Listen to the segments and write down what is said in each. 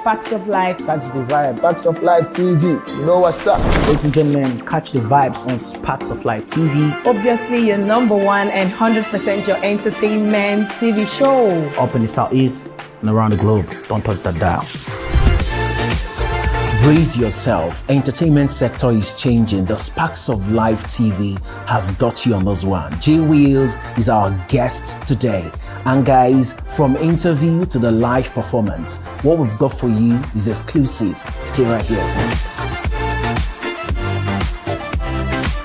Facts of Life. Catch the vibe. Facts of Life TV. You know what's up? Ladies and gentlemen, catch the vibes on Sparks of Life TV. Obviously, your number one and 100% your entertainment TV show. Up in the Southeast and around the globe. Don't touch that dial. Brace yourself. Entertainment sector is changing. The Sparks of Life TV has got you on this one. Jaywillz is our guest today. And guys, from interview to the live performance, what we've got for you is exclusive. Stay right here.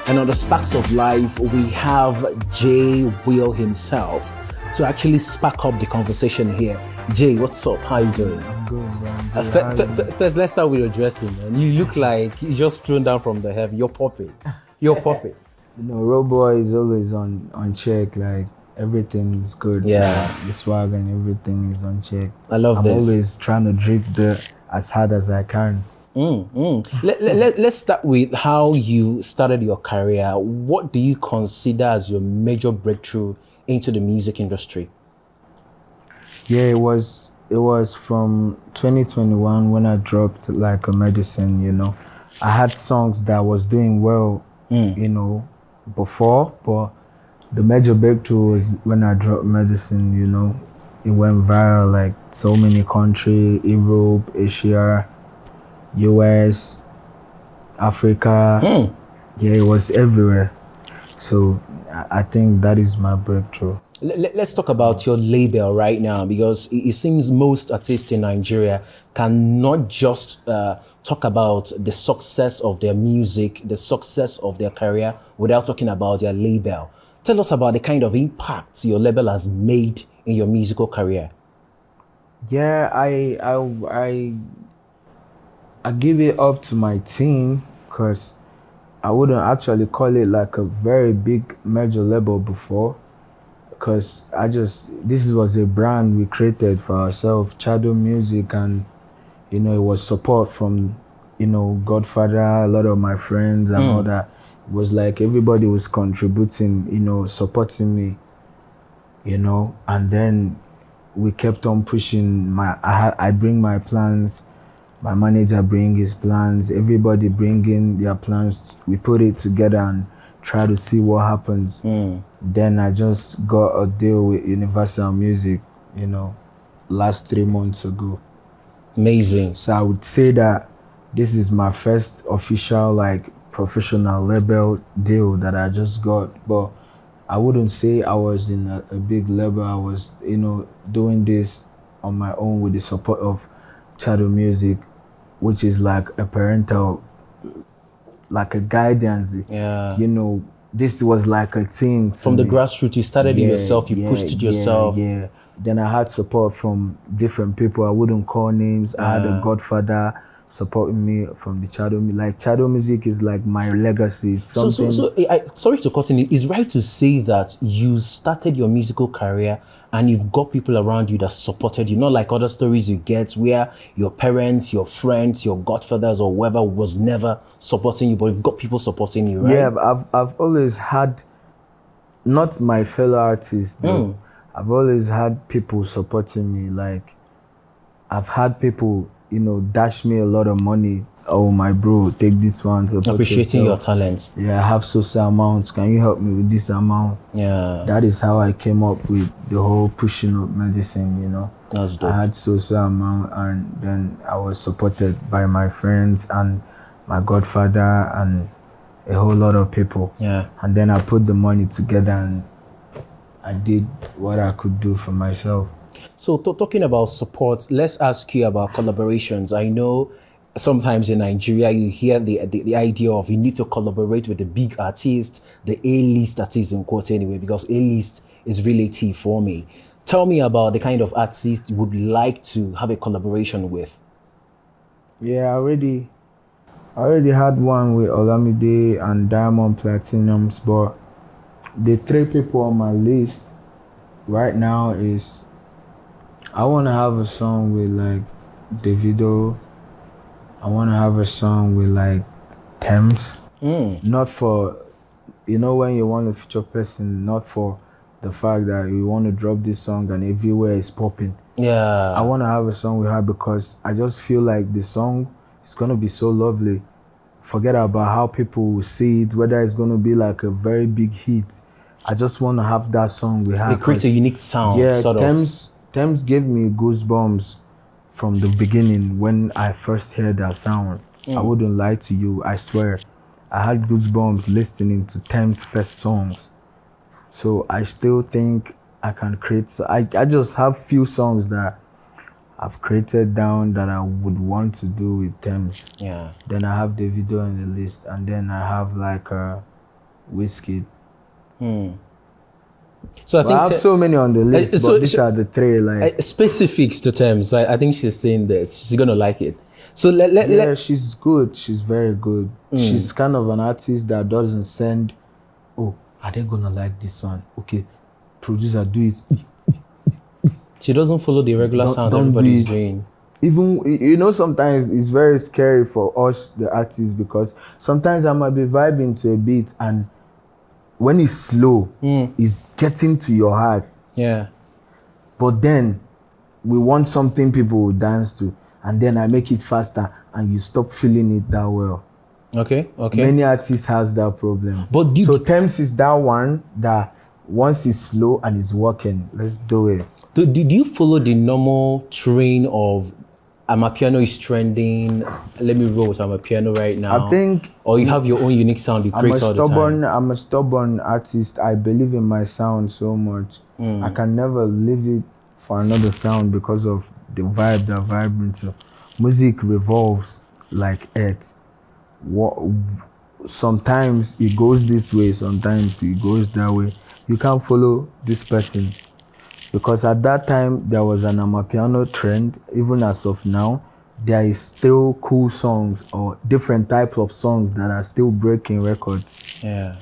And on the Sparks of Life, we have Jaywillz himself to actually spark up the conversation here. Jay, what's up? How you doing? I'm good, man. First, let's start with your dressing, man. You look like you just thrown down from the heaven. You're popping. You're popping. You know, Road Boy is always on check. Like, everything is good. Yeah. The swag and everything is on check. I love I'm this. always trying to drip as hard as I can. Let's start with how you started your career. What do you consider as your major breakthrough into the music industry? Yeah, it was from 2021 when I dropped like a medicine, you know. I had songs that was doing well, you know, before, but the major breakthrough was when I dropped medicine, you know. It went viral, like so many countries, Europe, Asia, US, Africa. Yeah, it was everywhere. So I think that is my breakthrough. Let's talk about your label right now, because it seems most artists in Nigeria cannot just talk about the success of their music, the success of their career, without talking about their label. Tell us about the kind of impact your label has made in your musical career. Yeah, I give it up to my team, because I wouldn't actually call it like a very big major label before. Because this was a brand we created for ourselves, Chado Music, and you know, it was support from, you know, Godfather, a lot of my friends and all that. It was like everybody was contributing, you know, supporting me, you know, and then we kept on pushing. I bring my plans, my manager bring his plans, everybody bring in their plans. We put it together and try to see what happens. Then I just got a deal with Universal Music, you know, last 3 months ago. Amazing. So I would say that this is my first official, like, professional label deal that I just got. But I wouldn't say I was in a big label. I was, you know, doing this on my own with the support of Chado Music, which is like a parental, like a guidance. Yeah. You know, this was like a team. From the grassroots, you started it yourself, you pushed it yourself. Yeah. Then I had support from different people. I wouldn't call names. I had a Godfather supporting me from the Chado Music. Like, Chado Music is like my legacy. Something. Sorry to cut in. It's right to say that you started your musical career and you've got people around you that supported you, not like other stories you get where your parents, your friends, your godfathers or whoever was never supporting you, but you've got people supporting you, right? Yeah, I've always had, not my fellow artists, though. I've always had people supporting me. Like, I've had people, you know, dash me a lot of money. Oh, my bro, take this one. Appreciating your talent. Yeah, I have social amounts. Can you help me with this amount? Yeah. That is how I came up with the whole pushing up medicine, you know. That's dope. I had social amount, and then I was supported by my friends and my godfather and a whole lot of people. Yeah. And then I put the money together and I did what I could do for myself. So talking about support, let's ask you about collaborations. I know sometimes in Nigeria, you hear the idea of you need to collaborate with the big artist, the A-list artist in quote anyway, because A-list is relative for me. Tell me about the kind of artist you would like to have a collaboration with. Yeah, I already had one with Olamide and Diamond Platinums, but the 3 people on my list right now is, I want to have a song with like Davido. I want to have a song with like Tems. Not for, you know, when you want a feature person, not for the fact that you want to drop this song and everywhere is popping. Yeah. I want to have a song with her because I just feel like the song is going to be so lovely. Forget about how people will see it, whether it's going to be like a very big hit. I just want to have that song with her. It creates a 'cause, unique sound, yeah, sort of. Tems gave me goosebumps from the beginning when I first heard that sound. I wouldn't lie to you, I swear. I had goosebumps listening to Tems' first songs. So I still think I can create. So I just have few songs that I've created down that I would want to do with Tems. Yeah. Then I have the video on the list, and then I have like Whiskey. So I Well, think I have so many on the list, so- but these are the three. Like, specifics to terms. I think she's saying this. She's gonna like it. So yeah, she's good. She's very good. She's kind of an artist that doesn't send. Oh, are they gonna like this one? Okay, producer, do it. she doesn't follow the regular sound don't do everybody's it. doing. Even sometimes it's very scary for us the artists because sometimes I might be vibing to a beat and when it's slow it's getting to your heart, Yeah. but then we want something people will dance to and then I make it faster and you stop feeling it that well. Okay. Many artists has that problem, But do you- so Tems is that one that once it's slow and it's working, let's do it. Do you follow the normal train of Amapiano is trending? Let me roll with Amapiano right now. I think or you have your own unique sound you create all the time. I'm a stubborn artist. I believe in my sound so much. I can never leave it for another sound because of the vibe that I vibe into. Music revolves like earth. Sometimes it goes this way, sometimes it goes that way. You can't follow this person. Because at that time, there was an Amapiano trend. Even as of now, there is still cool songs or different types of songs that are still breaking records. Yeah.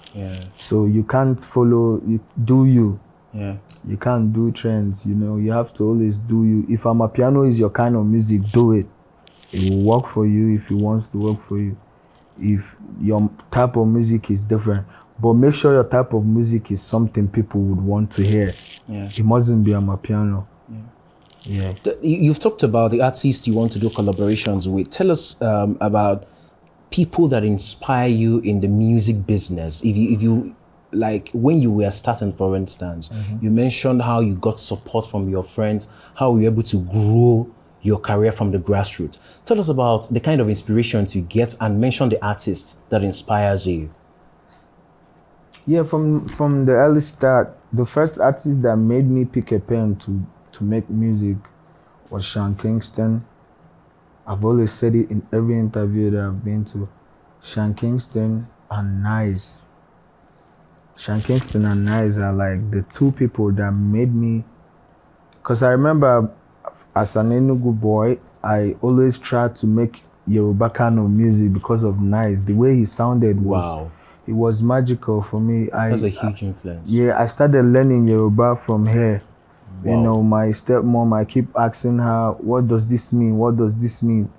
So you can't follow, you. Yeah. You can't do trends, you have to always do you. If Amapiano is your kind of music, do it. It will work for you if it wants to work for you. If your type of music is different, but make sure your type of music is something people would want to hear. Yeah. It mustn't be Amapiano. Yeah. You've talked about the artists you want to do collaborations with. Tell us about people that inspire you in the music business. If you like when you were starting, for instance, you mentioned how you got support from your friends, how you were able to grow your career from the grassroots. Tell us about the kind of inspirations you get and mention the artist that inspires you. Yeah, from the early start, the first artist that made me pick a pen to make music was Sean Kingston. I've always said it in every interview that I've been to. Sean Kingston and Nice. Sean Kingston and Nice are like the two people that made me. Because I remember as an Enugu boy, I always tried to make Yoruba kind of music because of Nice. The way he sounded was, it was magical for me. That's a huge influence. Yeah, I started learning Yoruba from her. Wow. My stepmom, I keep asking her, what does this mean? What does this mean?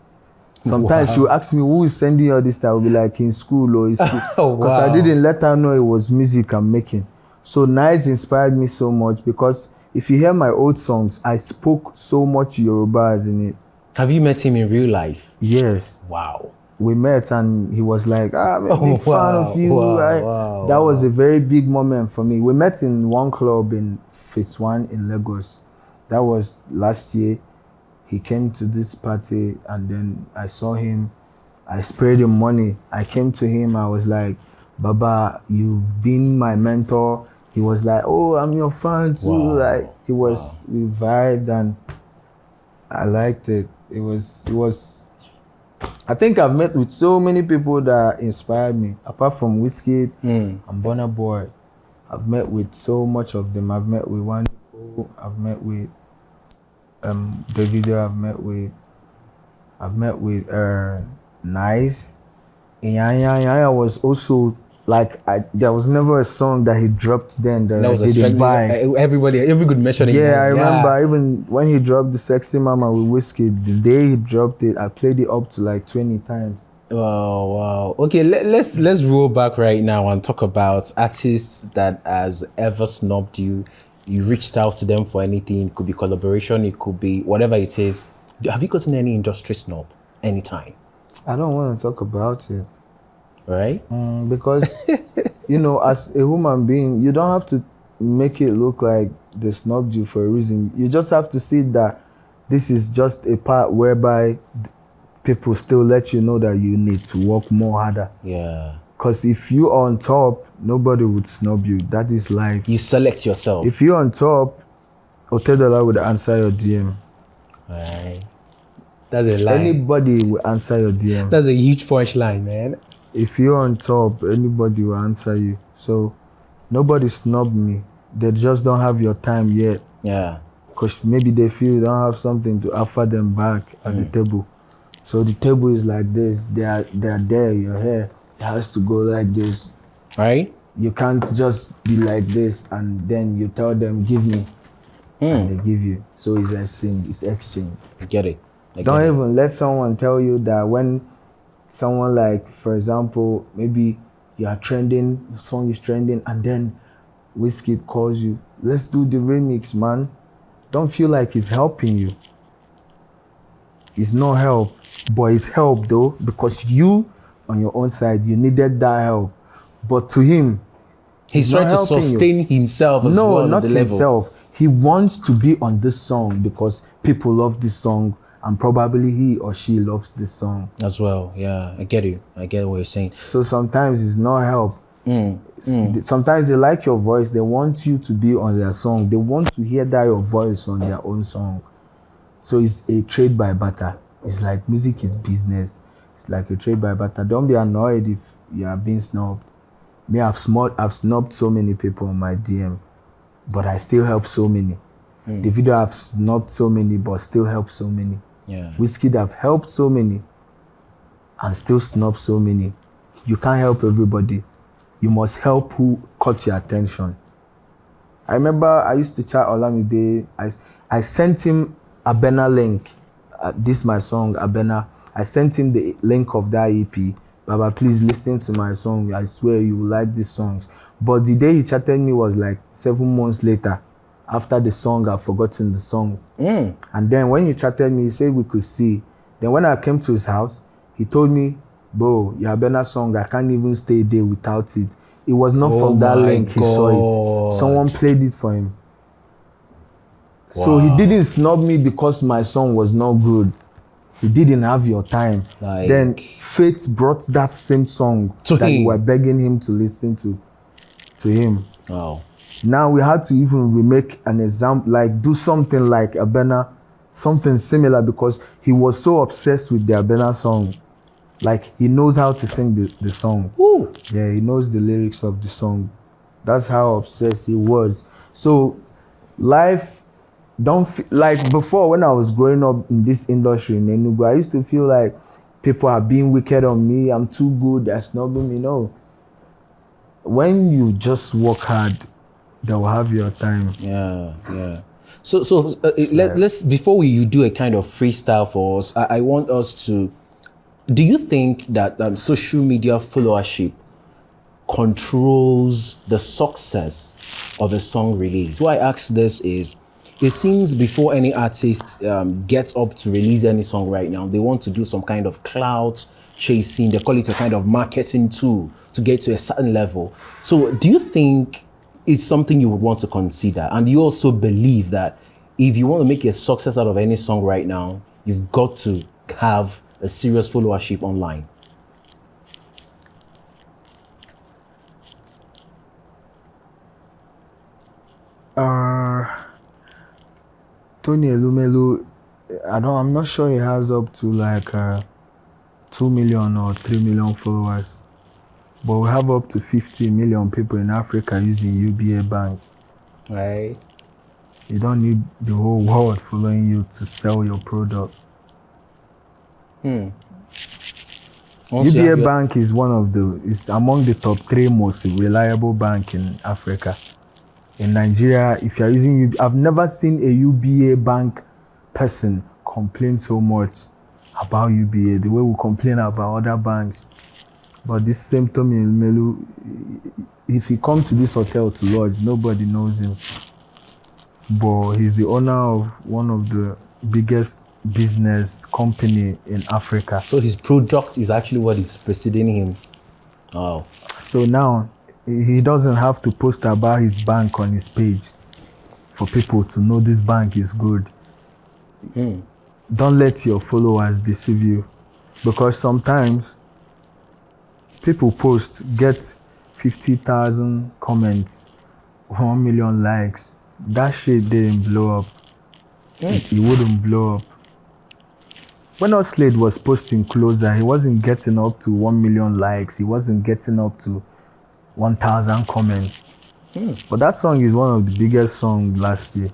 Sometimes she'll ask me, who is sending you all this? I will be like, in school or in school. Because I didn't let her know it was music I'm making. So Nice inspired me so much because if you hear my old songs, I spoke so much Yoruba in it. Have you met him in real life? Yes. Wow. We met and he was like, I'm a big fan of you. That was a very big moment for me. We met in one club in Phase 1 in Lagos. That was last year. He came to this party and then I saw him. I sprayed him money. I came to him. I was like, Baba, you've been my mentor. He was like, oh, I'm your fan too. Wow. Like we vibed and I liked it. It was I think I've met with so many people that inspired me. Apart from Whiskey and Burna Boy, I've met with so much of them. I've met with One, I've met with Davido, I've met with Nice. Inyanya was also like there was never a song that he dropped then that I didn't buy. Every good mentioning. Yeah, I remember even when he dropped the Sexy Mama with Whiskey, the day he dropped it, I played it up to like 20 times. Wow. Okay, let's roll back right now and talk about artists that has ever snubbed you You reached out to them for anything. It could be collaboration. It could be whatever it is. Have you gotten any industry snub anytime? I don't want to talk about it. Right? Because, as a human being, you don't have to make it look like they snubbed you for a reason. You just have to see that this is just a part whereby people still let you know that you need to work more harder. Yeah. Because if you're on top, nobody would snub you. That is life. You select yourself. If you're on top, Otedola would answer your DM. Right. That's a lie. Anybody will answer your DM. That's a huge punchline, man. If you're on top, anybody will answer you. So nobody snubbed me. They just don't have your time yet. Yeah. Because maybe they feel you don't have something to offer them back at the table. So the table is like this. They are there. Your hair has to go like this. Right? You can't just be like this and then you tell them, give me. And they give you. So it's a sin. It's exchange. I get it. Don't even let someone tell you that when someone, like, for example, maybe you are trending, the song is trending, and then Wizkid calls you, let's do the remix, man. Don't feel like he's helping you. It's no help, but it's help though, because you, on your own side, you needed that help. But to him, he's trying to sustain himself as well. No, not himself. He wants to be on this song because people love this song, and probably he or she loves this song as well. Yeah, I get you. I get what you're saying. So sometimes it's no help. Sometimes they like your voice. They want you to be on their song. They want to hear that your voice on their own song. So it's a trade by barter. It's like music is business. It's like a trade by barter. Don't be annoyed if you are being snubbed. Me, I've snubbed so many people on my DM, but I still help so many. The video I've snubbed so many, but still help so many. Yeah. Wizkid have helped so many and still snub so many. You can't help everybody. You must help who caught your attention. I remember I used to chat Olamide. I sent him a Abena link. This my song, Abena. I sent him the link of that EP. Baba, please listen to my song. I swear you will like these songs. But the day he chatted me was like 7 months later. After the song, I've forgotten the song. And then when he chatted me, he said we could see. Then when I came to his house, he told me, bro, your Abena song, I can't even stay a day without it. It was not from that link he saw it. Someone played it for him. Wow. So he didn't snub me because my song was not good. He didn't have your time. Then Fate brought that same song that you were begging him to listen to him. Wow. Now we had to even remake an example, like do something like Abena, something similar, because he was so obsessed with the Abena song. Like he knows how to sing the song. Woo. Yeah, he knows the lyrics of the song. That's how obsessed he was. So life don't feel like before, when I was growing up in this industry in Enugu, I used to feel like people are being wicked on me. I'm too good. They're snubbing me. No. When you just work hard, they'll have your time. Yeah. So let's before you do a kind of freestyle for us, I want us to. Do you think that social media followership controls the success of a song release? Why I ask this is, it seems before any artist gets up to release any song right now, they want to do some kind of clout chasing. They call it a kind of marketing tool to get to a certain level. So do you think it's something you would want to consider? And you also believe that if you want to make a success out of any song right now, you've got to have a serious followership online? Tony Elumelu, I'm not sure he has up to like 2 million or 3 million followers. But we have up to 50 million people in Africa using UBA Bank. Right. You don't need the whole world following you to sell your product. UBA Bank is is among the top 3 most reliable bank in Africa. In Nigeria, if you're using UBA, I've never seen a UBA Bank person complain so much about UBA the way we complain about other banks. But this same Tommy Melu, if he comes to this hotel to lodge, nobody knows him. but he's the owner of one of the biggest business company in Africa. So his product is actually what is preceding him. Wow. So now he doesn't have to post about his bank on his page for people to know this bank is good. Don't let your followers deceive you, because sometimes people post, get 50,000 comments, 1 million likes. That shit didn't blow up. It wouldn't blow up. When Slade was posting Closer, he wasn't getting up to 1 million likes. He wasn't getting up to 1,000 comments. But that song is one of the biggest songs last year.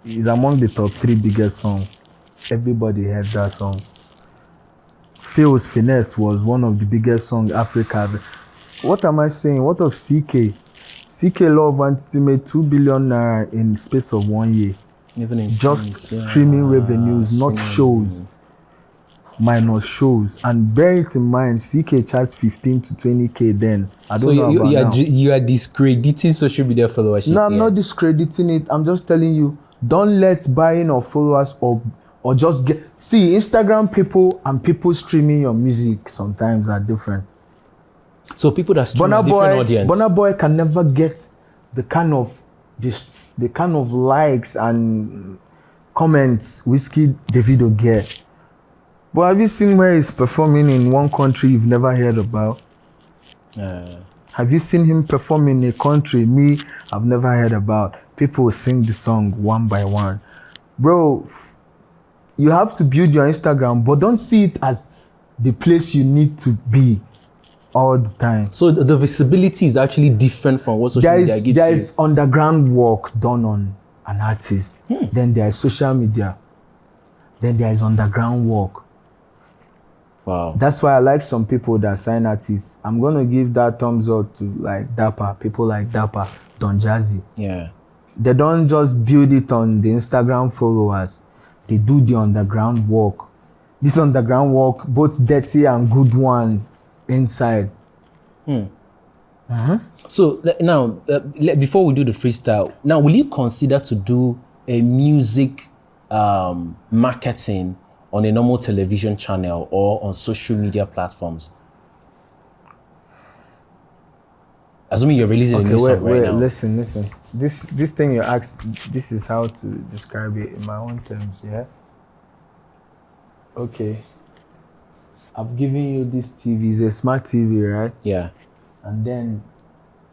It's among the top 3 biggest songs. Everybody heard that song. Phil's Finesse was one of the biggest songs Africa. What am I saying? What of CK? CK Love wanted to make 2 billion naira in the space of 1 year. Even in Just streams, streaming revenues, not streaming. shows. Minus shows. And bear it in mind, CK charged 15 to 20K then. I don't know about now. You are discrediting social media followership. No, I'm not discrediting it. I'm just telling you, don't let buying of followers or just get... See, Instagram people and people streaming your music sometimes are different. So people that stream a different audience. Burna Boy can never get the kind of likes and comments Whiskey Davido get. But have you seen where he's performing in one country you've never heard about? Have you seen him perform in a country I've never heard about? People sing the song one by one. Bro, you have to build your Instagram, but don't see it as the place you need to be all the time. So the visibility is actually different from what social media gives you. There is underground work done on an artist. Then there is social media. Then there is underground work. Wow. That's why I like some people that sign artists. I'm going to give that thumbs up to like Dapper, people like Dapper, Don Jazzy. Yeah. They don't just build it on the Instagram followers. They do the underground work. This underground work, both dirty and good one inside. So now, before we do the freestyle, now will you consider to do a music marketing on a normal television channel or on social media platforms? Assuming you're releasing a new song right now. Listen. This thing you asked, this is how to describe it in my own terms, yeah? Okay. I've given you this TV. It's a smart TV, right? Yeah. And then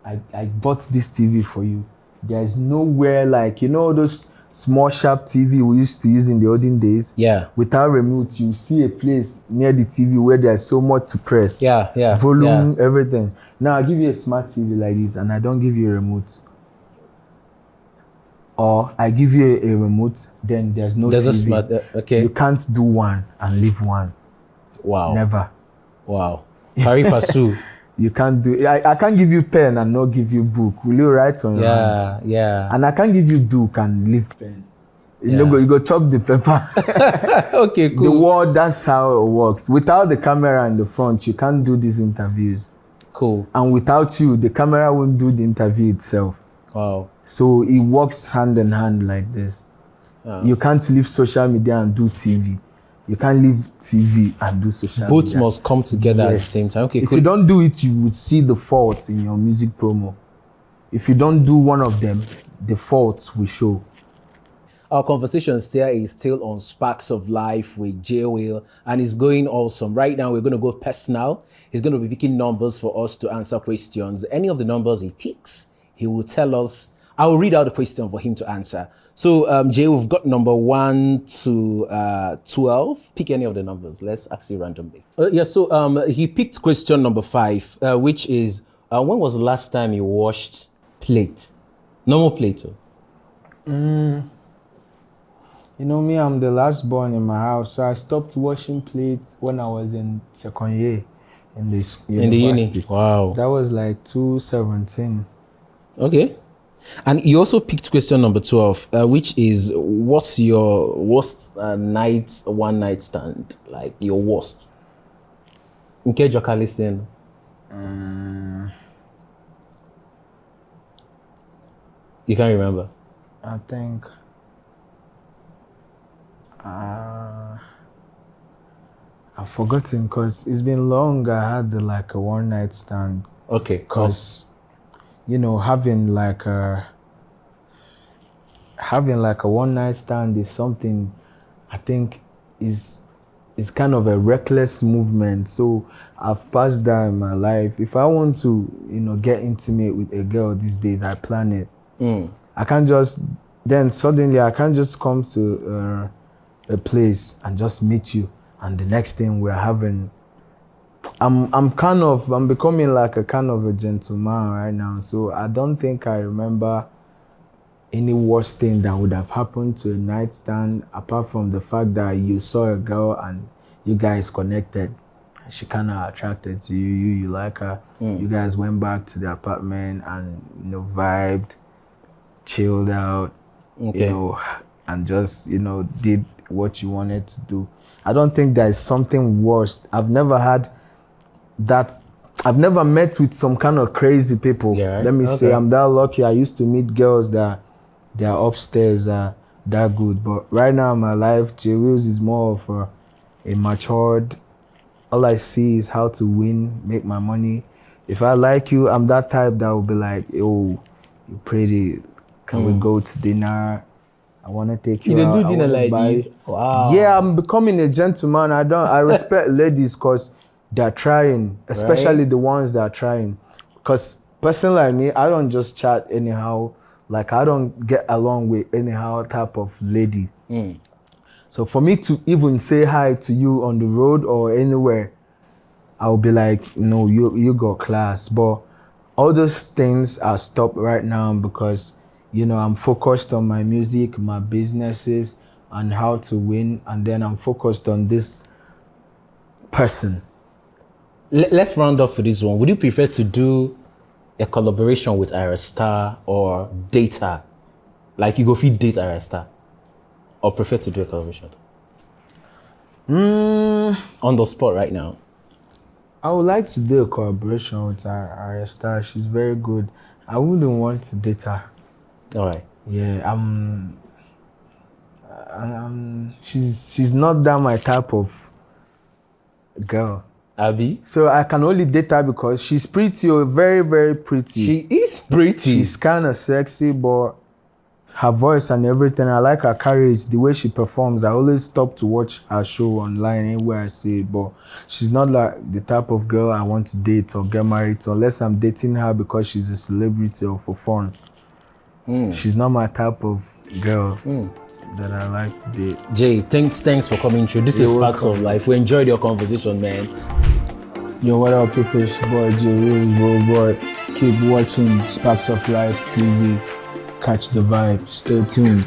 I bought this TV for you. There's nowhere like, you know those small sharp TV we used to use in the olden days? Yeah. Without remote, you see a place near the TV where there's so much to press. Yeah. Volume, everything. Now I give you a smart TV like this and I don't give you a remote. Or I give you a remote, then there's no There's TV. a smart, okay. You can't do one and leave one. Wow. Never. Wow. Pari passu. You can't do... I can't give you pen and not give you book. Will you write on your hand? Yeah. And I can't give you book and leave pen. You go chop the paper. Okay, cool. The word, that's how it works. Without the camera in the front, you can't do these interviews. Cool. And without you, the camera won't do the interview itself. Wow. So it works hand in hand like this. You can't leave social media and do TV. You can't leave TV and do social media. Both must come together at the same time. Okay, if cool. you don't do it, you would see the faults in your music promo. If you don't do one of them, the faults will show. Our conversation here is still on Sparks of Life with Jaywillz, and it's going awesome. Right now, we're going to go personal. He's going to be picking numbers for us to answer questions. Any of the numbers he picks, he will tell us. I will read out the question for him to answer. So, Jay, we've got number 1 to 12. Pick any of the numbers. Let's ask you randomly. So he picked question number 5, which is, when was the last time you washed plate? Normal plate. You know me, I'm the last born in my house, so I stopped washing plates when I was in second year in the university. In the uni? Wow. That was like 2017. Okay. And you also picked question number 12, which is, what's your worst one night stand? Like, your worst? In case you're listening. You can't remember? I think I've forgotten because it's been long. I had like a one night stand. Okay. Because having like a one night stand is something I think is kind of a reckless movement. So I've passed that in my life. If I want to get intimate with a girl these days, I plan it. I can't just then suddenly I can't just come to a place and just meet you and the next thing we're having. I'm becoming like a kind of a gentleman right now. So I don't think I remember any worst thing that would have happened to a nightstand apart from the fact that you saw a girl and you guys connected. She kind of attracted to you. You like her. You guys went back to the apartment and vibed, chilled out, and just did what you wanted to do. I don't think there is something worse. I've never had that. I've never met with some kind of crazy people. Yeah, Let me say I'm that lucky. I used to meet girls that they are upstairs that good. But right now in my life, Jaywillz is more of a matured. All I see is how to win, make my money. If I like you, I'm that type that will be like, yo, you're pretty. Can we go to dinner? I want to take you out. You do dinner like this? Wow. Yeah, I'm becoming a gentleman. I respect ladies because they're trying, especially the ones that are trying. Because person like me, I don't just chat anyhow. Like I don't get along with anyhow type of lady. So for me to even say hi to you on the road or anywhere, I'll be like, no, you got class. But all those things are stopped right now because I'm focused on my music, my businesses, and how to win. And then I'm focused on this person. Let's round off for this one. Would you prefer to do a collaboration with Ayra Star or date her? Like you go feed date Ayra Star? Or prefer to do a collaboration? On the spot right now. I would like to do a collaboration with Ayra Star. She's very good. I wouldn't want to date her. All right. Yeah, she's not that my type of girl. Abby? So I can only date her because she's pretty or very, very pretty. She is pretty. She's kind of sexy, but her voice and everything, I like her courage, the way she performs. I always stop to watch her show online anywhere I see it, but she's not like the type of girl I want to date or get married to unless I'm dating her because she's a celebrity or for fun. She's not my type of girl that I like to date. Jay, thanks for coming through. This is Sparks of Life. We enjoyed your conversation, man. Yo, what up, people? It's your boy Jaywillz, boy. Keep watching Sparks of Life TV. Catch the vibe. Stay tuned.